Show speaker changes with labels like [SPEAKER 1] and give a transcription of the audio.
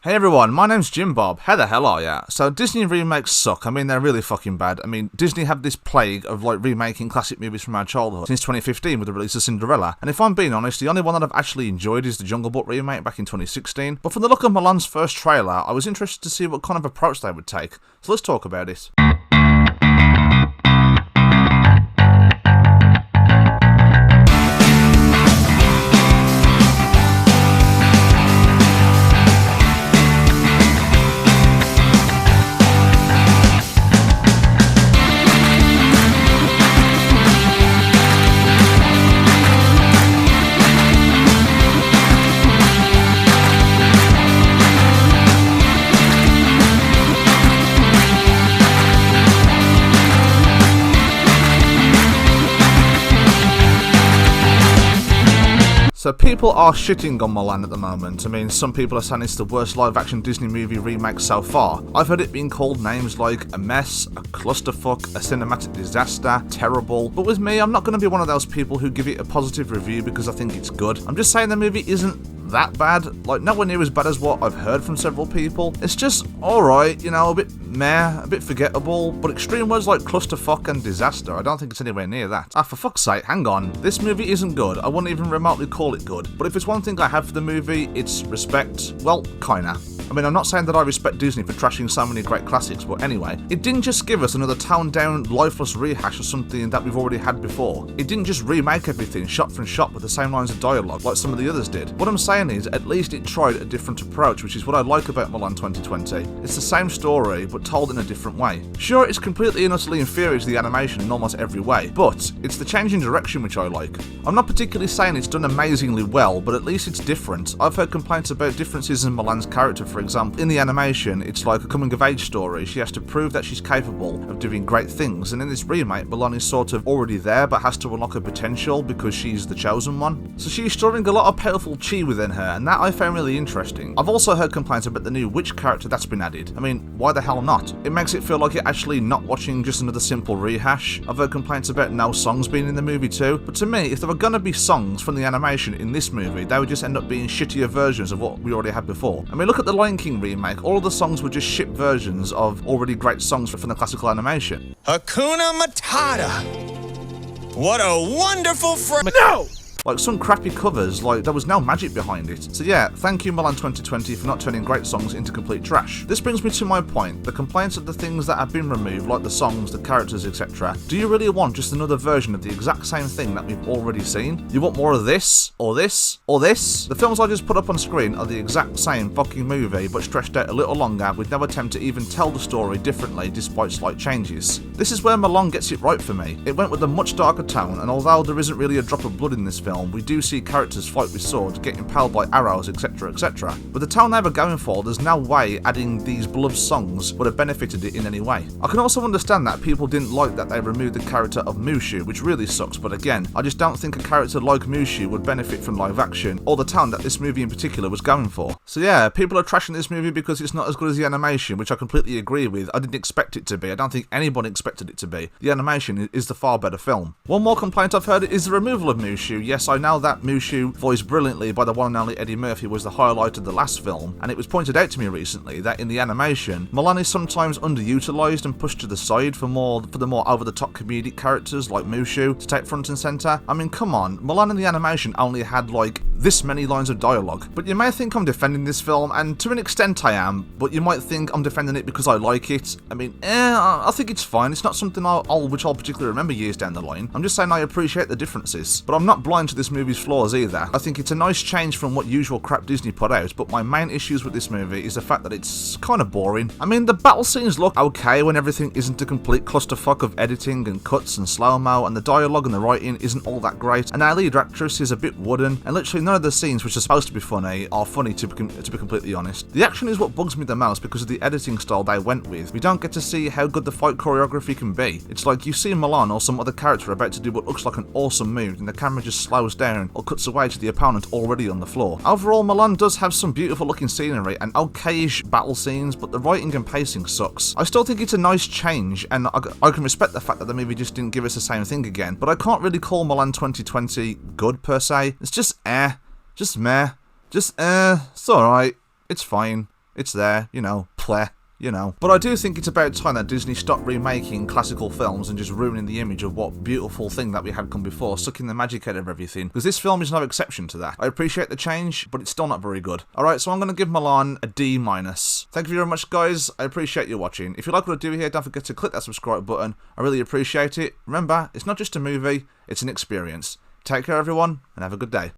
[SPEAKER 1] Hey everyone, my name's Jim Bob. How the hell are ya? So Disney remakes suck. I mean, they're really fucking bad. I mean, Disney have this plague of like remaking classic movies from our childhood since 2015 with the release of Cinderella. And if I'm being honest, the only one that I've actually enjoyed is the Jungle Book remake back in 2016. But from the look of Mulan's first trailer, I was interested to see what kind of approach they would take. So let's talk about it. So people are shitting on Mulan at the moment. I mean, some people are saying it's the worst live-action Disney movie remake so far. I've heard it being called names like a mess, a clusterfuck, a cinematic disaster, terrible. But with me, I'm not going to be one of those people who give it a positive review because I think it's good. I'm just saying the movie isn't that bad, like nowhere near as bad as what I've heard from several people. It's just alright, you know, a bit meh, a bit forgettable, but extreme words like clusterfuck and disaster, I don't think it's anywhere near that. Ah, for fuck's sake, hang on. This movie isn't good. I wouldn't even remotely call it good. But if it's one thing I have for the movie, it's respect. Well, kinda. I mean, I'm not saying that I respect Disney for trashing so many great classics, but anyway, it didn't just give us another toned-down, lifeless rehash of something that we've already had before. It didn't just remake everything shot from shot with the same lines of dialogue like some of the others did. What I'm saying is, at least it tried a different approach, which is what I like about Mulan 2020. It's the same story, but told in a different way. Sure, it's completely and utterly inferior to the animation in almost every way, but it's the change in direction which I like. I'm not particularly saying it's done amazingly well, but at least it's different. I've heard complaints about differences in Mulan's character, for example. In the animation, it's like a coming-of-age story. She has to prove that she's capable of doing great things, and in this remake, Mulan is sort of already there, but has to unlock her potential because she's the chosen one. So she's storing a lot of powerful chi within her, and that I found really interesting. I've also heard complaints about the new witch character that's been added. I mean, why the hell not? It makes it feel like you're actually not watching just another simple rehash. I've heard complaints about no songs being in the movie too, but to me, if there were gonna be songs from the animation in this movie, they would just end up being shittier versions of what we already had before. I mean, look at the Lion King remake. All of the songs were just shit versions of already great songs from the classical animation.
[SPEAKER 2] Hakuna Matata. What a wonderful
[SPEAKER 1] No! Like some crappy covers, like there was no magic behind it. So yeah, thank you Mulan 2020 for not turning great songs into complete trash. This brings me to my point, the complaints of the things that have been removed, like the songs, the characters, etc. Do you really want just another version of the exact same thing that we've already seen? You want more of this, or this, or this? The films I just put up on screen are the exact same fucking movie, but stretched out a little longer with no attempt to even tell the story differently despite slight changes. This is where Mulan gets it right for me. It went with a much darker tone, and although there isn't really a drop of blood in this film, we do see characters fight with swords, get impaled by arrows, etc, etc. With the tone they were going for, there's no way adding these beloved songs would have benefited it in any way. I can also understand that people didn't like that they removed the character of Mushu, which really sucks, but again, I just don't think a character like Mushu would benefit from live action, or the tone that this movie in particular was going for. So yeah, people are trashing this movie because it's not as good as the animation, which I completely agree with. I didn't expect it to be. I don't think anyone expected it to be. The animation is the far better film. One more complaint I've heard is the removal of Mushu. Yes, I know that Mushu, voiced brilliantly by the one and only Eddie Murphy, was the highlight of the last film, and it was pointed out to me recently that in the animation, Mulan is sometimes underutilized and pushed to the side for the more over-the-top comedic characters like Mushu to take front and center. I mean, come on, Mulan in the animation only had like this many lines of dialogue. But you may think I'm defending this film, and to an extent I am, but you might think I'm defending it because I like it. I mean, I think it's fine. It's not something I'll particularly remember years down the line. I'm just saying I appreciate the differences, but I'm not blind to this movie's flaws either. I think it's a nice change from what usual crap Disney put out, but my main issues with this movie is the fact that it's kind of boring. I mean, the battle scenes look okay when everything isn't a complete clusterfuck of editing and cuts and slow-mo, and the dialogue and the writing isn't all that great, and our lead actress is a bit wooden, and literally none of the scenes which are supposed to be funny are funny, to be completely honest. The action is what bugs me the most because of the editing style they went with. We don't get to see how good the fight choreography can be. It's like you see Mulan or some other character about to do what looks like an awesome move, and the camera just slows down or cuts away to the opponent already on the floor. Overall, Mulan does have some beautiful looking scenery and okayish battle scenes, but the writing and pacing sucks. I still think it's a nice change, and I can respect the fact that the movie just didn't give us the same thing again, but I can't really call Mulan 2020 good per se. It's just just meh, it's alright, it's fine. It's there, you know, pleh. You know. But I do think it's about time that Disney stopped remaking classical films and just ruining the image of what beautiful thing that we had come before, sucking the magic out of everything, because this film is no exception to that. I appreciate the change, but it's still not very good. Alright, so I'm going to give Mulan a D-. Thank you very much, guys. I appreciate you watching. If you like what I do here, don't forget to click that subscribe button. I really appreciate it. Remember, it's not just a movie, it's an experience. Take care, everyone, and have a good day.